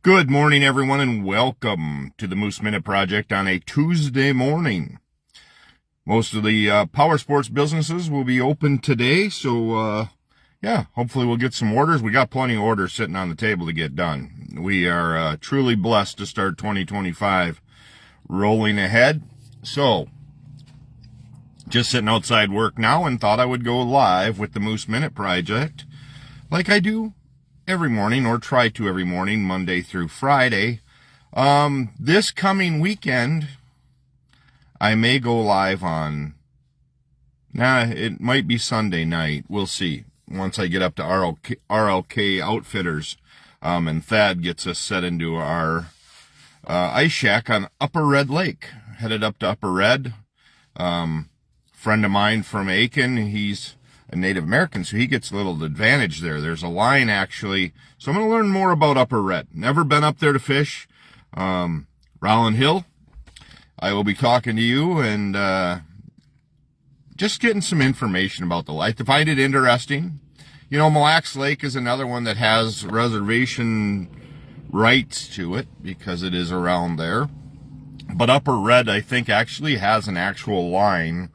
Good morning, everyone, and welcome to the Moose Minute Project on a Tuesday morning. Most of the power sports businesses will be open today, so hopefully we'll get some orders. We got plenty of orders sitting on the table to get done. We are truly blessed to start 2025 rolling ahead. So, just sitting outside work now and thought I would go live with the Moose Minute Project like I do every morning, or try to every morning, Monday through Friday. This coming weekend, I may go live on, it might be Sunday night. We'll see. Once I get up to RLK Outfitters, and Thad gets us set into our ice shack on Upper Red Lake. Headed up to Upper Red. Friend of mine from Aiken, he's a Native American, so he gets a little advantage there. There's a line, actually. So I'm going to learn more about Upper Red. Never been up there to fish. Rowland Hill, I will be talking to you and just getting some information about the lake. I find it interesting. You know, Mille Lacs Lake is another one that has reservation rights to it because it is around there. But Upper Red, I think, actually has an actual line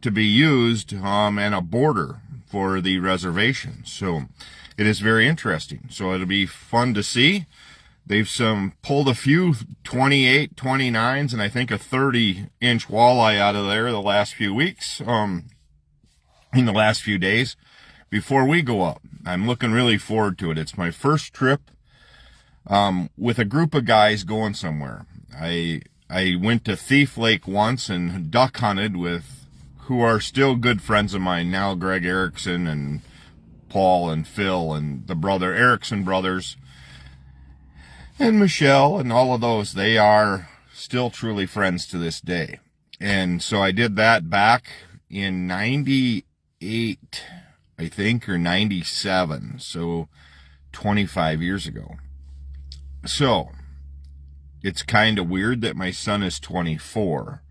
to be used and a border for the reservation. So it is very interesting. So it'll be fun to see. They've pulled a few 28, 29s, and I think a 30-inch walleye out of there the last few weeks, in the last few days before we go up. I'm looking really forward to it. It's my first trip with a group of guys going somewhere. I went to Thief Lake once and duck hunted with who are still good friends of mine now, Greg Erickson and Paul and Phil and the Erickson brothers and Michelle and all of those. They are still truly friends to this day. And so I did that back in 98, I think, or 97. So 25 years ago. So it's kind of weird that my son is 24.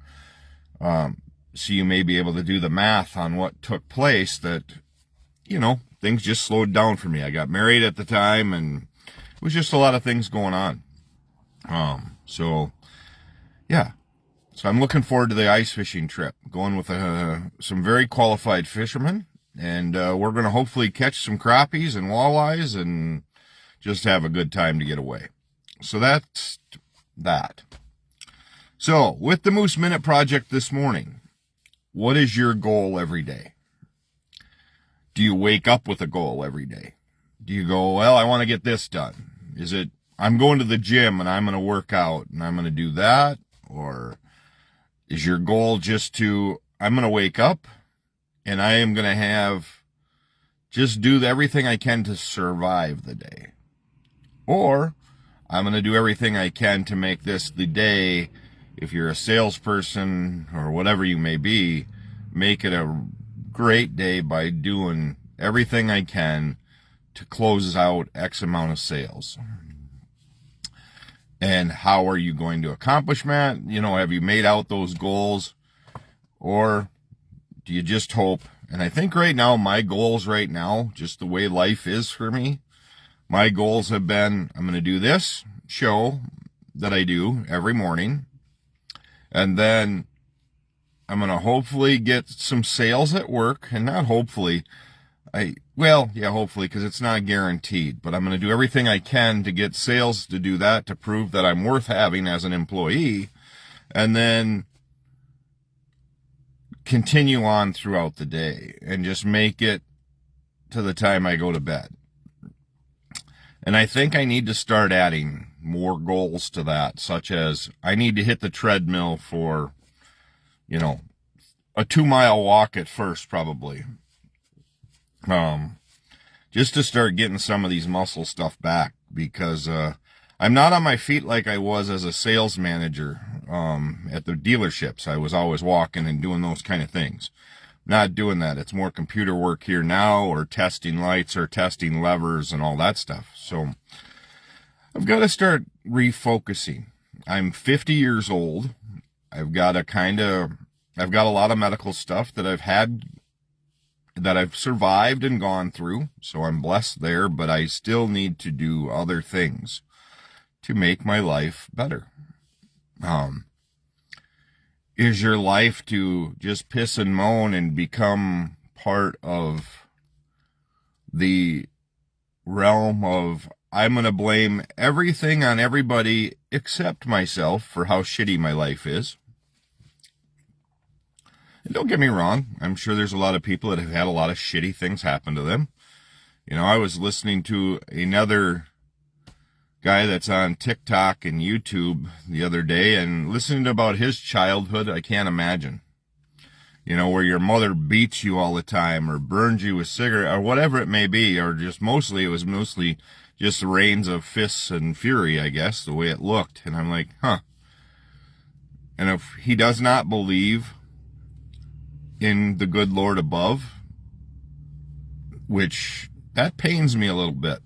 So you may be able to do the math on what took place, that, you know, things just slowed down for me. I got married at the time, and it was just a lot of things going on. So I'm looking forward to the ice fishing trip, going with some very qualified fishermen, and we're going to hopefully catch some crappies and walleyes and just have a good time to get away. So that's that. So with the Moose Minute Project this morning, what is your goal every day? Do you wake up with a goal every day? Do you go, well, I want to get this done? Is it, I'm going to the gym and I'm going to work out and I'm going to do that? Or is your goal just to, I'm going to wake up and I am going to just do everything I can to survive the day? Or I'm going to do everything I can to make this the day, if you're a salesperson or whatever you may be, make it a great day by doing everything I can to close out X amount of sales. And how are you going to accomplish that? You know, have you made out those goals? Or do you just hope? And I think right now, my goals right now, just the way life is for me, my goals have been, I'm going to do this show that I do every morning. And then I'm going to hopefully get some sales at work, and not hopefully, hopefully, because it's not guaranteed, but I'm going to do everything I can to get sales to do that, to prove that I'm worth having as an employee, and then continue on throughout the day and just make it to the time I go to bed. And I think I need to start adding more goals to that, such as I need to hit the treadmill for, you know, a 2-mile walk at first, probably. Just to start getting some of these muscle stuff back, because I'm not on my feet like I was as a sales manager at the dealerships. I was always walking and doing those kind of things. Not doing that. It's more computer work here now, or testing lights or testing levers and all that stuff. So I've got to start refocusing. I'm 50 years old. I've got a lot of medical stuff that I've survived and gone through. So I'm blessed there, but I still need to do other things to make my life better. Is your life to just piss and moan and become part of the realm of I'm going to blame everything on everybody except myself for how shitty my life is? And don't get me wrong, I'm sure there's a lot of people that have had a lot of shitty things happen to them. You know, I was listening to another guy that's on TikTok and YouTube the other day and listening about his childhood. I can't imagine. You know, where your mother beats you all the time or burns you with cigarette or whatever it may be, or just it was mostly just the rains of fists and fury, I guess, the way it looked. And I'm like, huh. And if he does not believe in the good Lord above, which that pains me a little bit.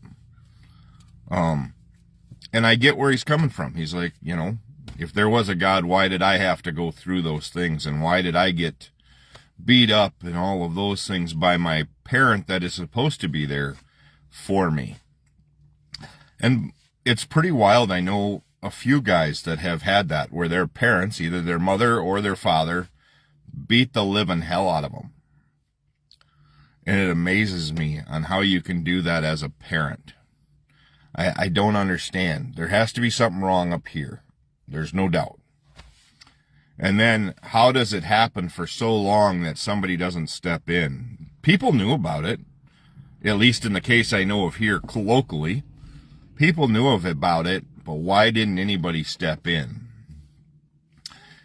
And I get where he's coming from. He's like, you know, if there was a God, why did I have to go through those things? And why did I get beat up and all of those things by my parent that is supposed to be there for me? And it's pretty wild. I know a few guys that have had that, where their parents, either their mother or their father, beat the living hell out of them. And it amazes me on how you can do that as a parent. I don't understand. There has to be something wrong up here. There's no doubt. And then how does it happen for so long that somebody doesn't step in? People knew about it, at least in the case I know of here locally. People knew about it, but why didn't anybody step in?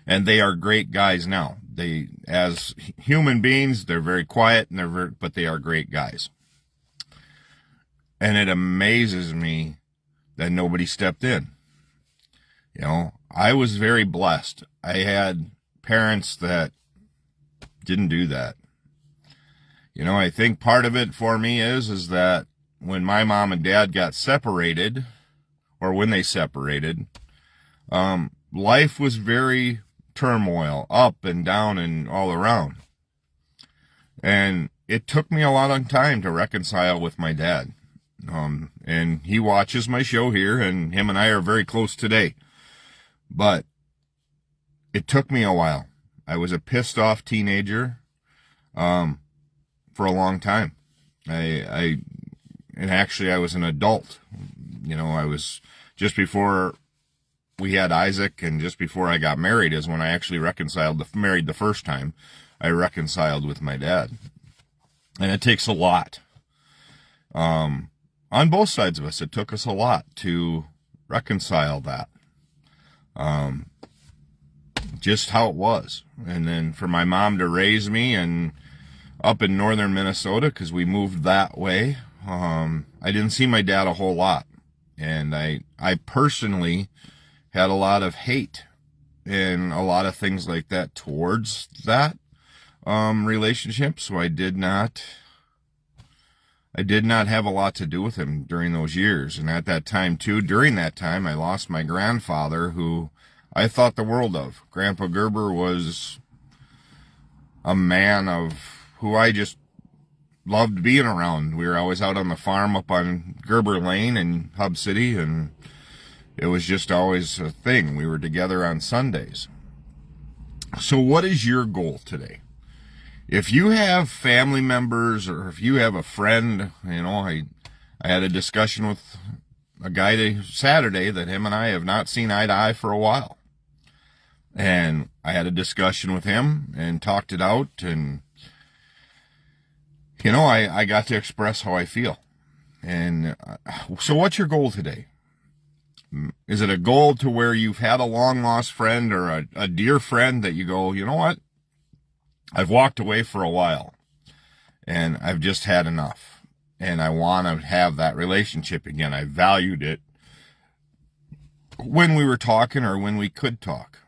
And they are great guys now. They, as human beings, they're very quiet and but they are great guys. And it amazes me that nobody stepped in. You know, I was very blessed. I had parents that didn't do that. You know, I think part of it for me is that when my mom and dad got separated, or when they separated, life was very turmoil, up and down and all around. And it took me a lot of time to reconcile with my dad. And he watches my show here, and him and I are very close today. But it took me a while. I was a pissed off teenager, for a long time. And actually I was an adult. You know, I was just before we had Isaac and just before I got married is when I actually married the first time. I reconciled with my dad. And it takes a lot. On both sides of us, it took us a lot to reconcile that. Just how it was. And then for my mom to raise me and up in northern Minnesota, because we moved that way, I didn't see my dad a whole lot. And I personally had a lot of hate and a lot of things like that towards that relationship. So I did not have a lot to do with him during those years. And at that time, too, during that time, I lost my grandfather, who I thought the world of. Grandpa Gerber was a man of who I just loved being around. We were always out on the farm up on Gerber Lane in Hub City, and it was just always a thing. We were together on Sundays. So what is your goal today? If you have family members, or if you have a friend, you know, I had a discussion with a guy Saturday that him and I have not seen eye to eye for a while. And I had a discussion with him and talked it out, and, you know, I got to express how I feel. And so what's your goal today? Is it a goal to where you've had a long lost friend or a dear friend that you go, you know what? I've walked away for a while and I've just had enough, and I want to have that relationship again. I valued it when we were talking or when we could talk.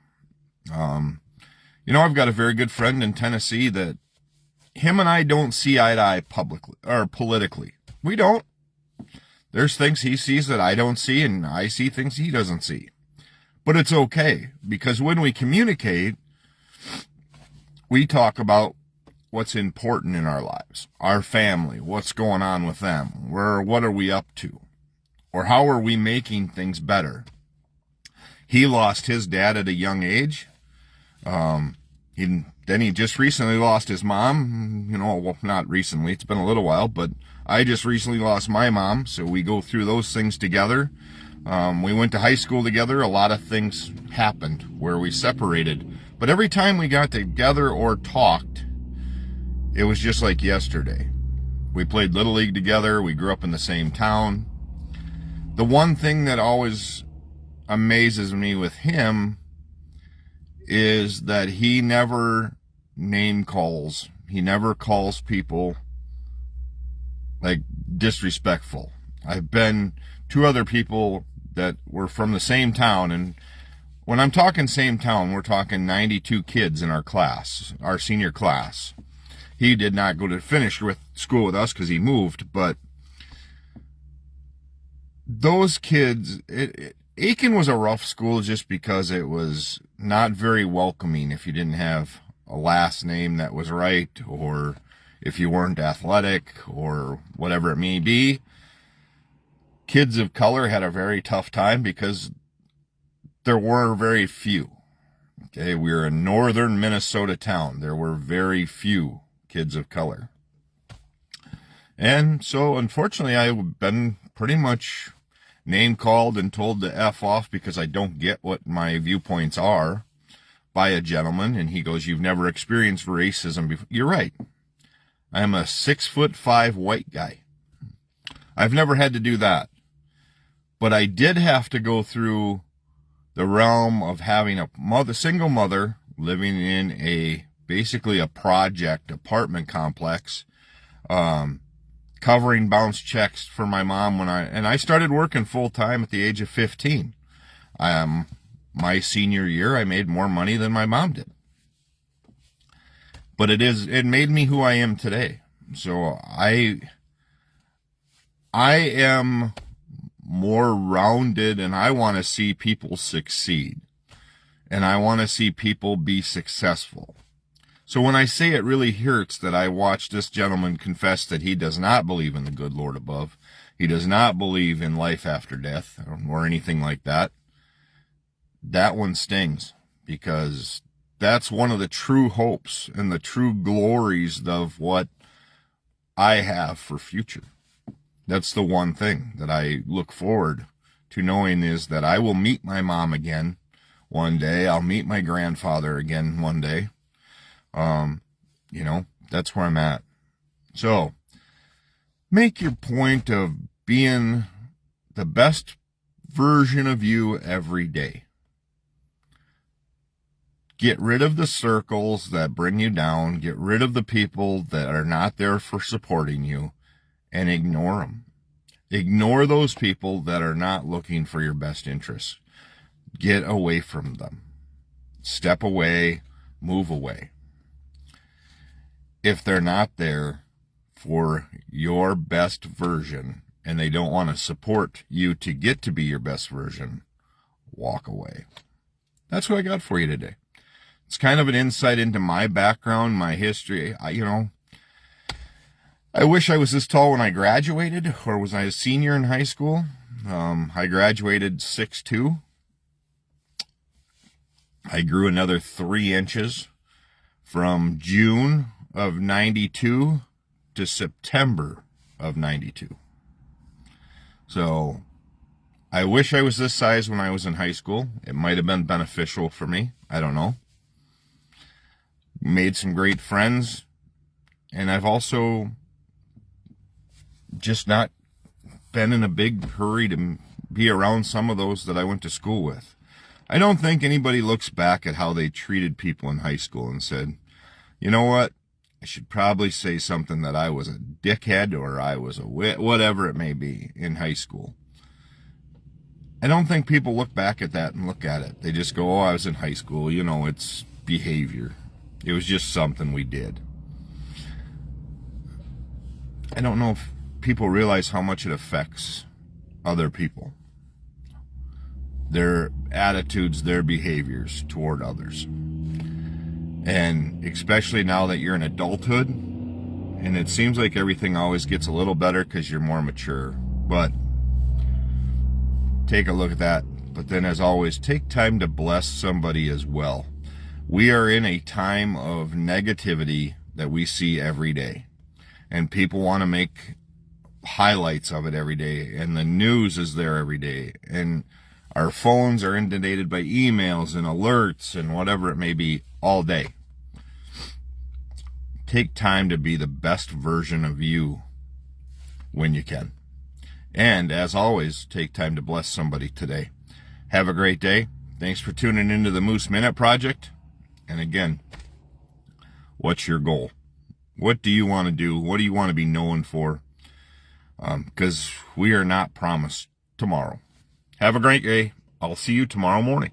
You know, I've got a very good friend in Tennessee that him and I don't see eye to eye publicly or politically. We don't. There's things he sees that I don't see, and I see things he doesn't see. But it's okay, because when we communicate, we talk about what's important in our lives, our family, what's going on with them, what are we up to, Or how are we making things better? He lost his dad at a young age. Then he just recently lost his mom. Well, not recently. It's been a little while, but I just recently lost my mom. So we go through those things together. We went to high school together. A lot of things happened where we separated. But every time we got together or talked, it was just like yesterday. We played Little League together. We grew up in the same town. The one thing that always amazes me with him is that he never name calls. He never calls people like disrespectful. I've been to other people that were from the same town, and when I'm talking same town, we're talking 92 kids in our class, our senior class. He did not go to finish with school with us because he moved, but those kids, Aiken was a rough school just because it was not very welcoming if you didn't have a last name that was right, or if you weren't athletic, or whatever it may be. Kids of color had a very tough time because there were very few. Okay, we were a northern Minnesota town. There were very few kids of color. And so, unfortunately, I've been pretty much name called and told to F off because I don't get what my viewpoints are by a gentleman. And he goes, "You've never experienced racism before." You're right. I am a 6'5" white guy. I've never had to do that. But I did have to go through the realm of having a single mother living in basically a project apartment complex, covering bounce checks for my mom I started working full time at the age of 15. My senior year, I made more money than my mom did. But it made me who I am today. So I am more rounded, and I want to see people succeed. And I want to see people be successful. So when I say it really hurts that I watched this gentleman confess that he does not believe in the good Lord above, he does not believe in life after death or anything like that, that one stings, because that's one of the true hopes and the true glories of what I have for future. That's the one thing that I look forward to knowing, is that I will meet my mom again one day. I'll meet my grandfather again one day. That's where I'm at. So make your point of being the best version of you every day. Get rid of the circles that bring you down. Get rid of the people that are not there for supporting you, and ignore them. Ignore those people that are not looking for your best interests. Get away from them. Step away, move away. If they're not there for your best version and they don't want to support you to get to be your best version, walk away. That's what I got for you today. It's kind of an insight into my background, my history. I wish I was this tall when I graduated, or was I a senior in high school? I graduated 6'2". I grew another 3 inches from June of 92 to September of 92. So I wish I was this size when I was in high school. It might have been beneficial for me. I don't know. Made some great friends. And I've also just not been in a big hurry to be around some of those that I went to school with. I don't think anybody looks back at how they treated people in high school and said, you know what, I should probably say something that I was a dickhead, or I was a whatever it may be in high school. I don't think people look back at that and look at it. They just go, oh, I was in high school. It's behavior. It was just something we did. I don't know if people realize how much it affects other people. Their attitudes, their behaviors toward others. And especially now that you're in adulthood, and it seems like everything always gets a little better because you're more mature. But take a look at that. But then, as always, take time to bless somebody as well. We are in a time of negativity that we see every day, and people want to make highlights of it every day, and the news is there every day, and our phones are inundated by emails and alerts and whatever it may be all day. Take time to be the best version of you when you can. And as always, take time to bless somebody today. Have a great day. Thanks for tuning into the Moose Minute Project. And again, what's your goal? What do you want to do? What do you want to be known for? Because we are not promised tomorrow. Have a great day. I'll see you tomorrow morning.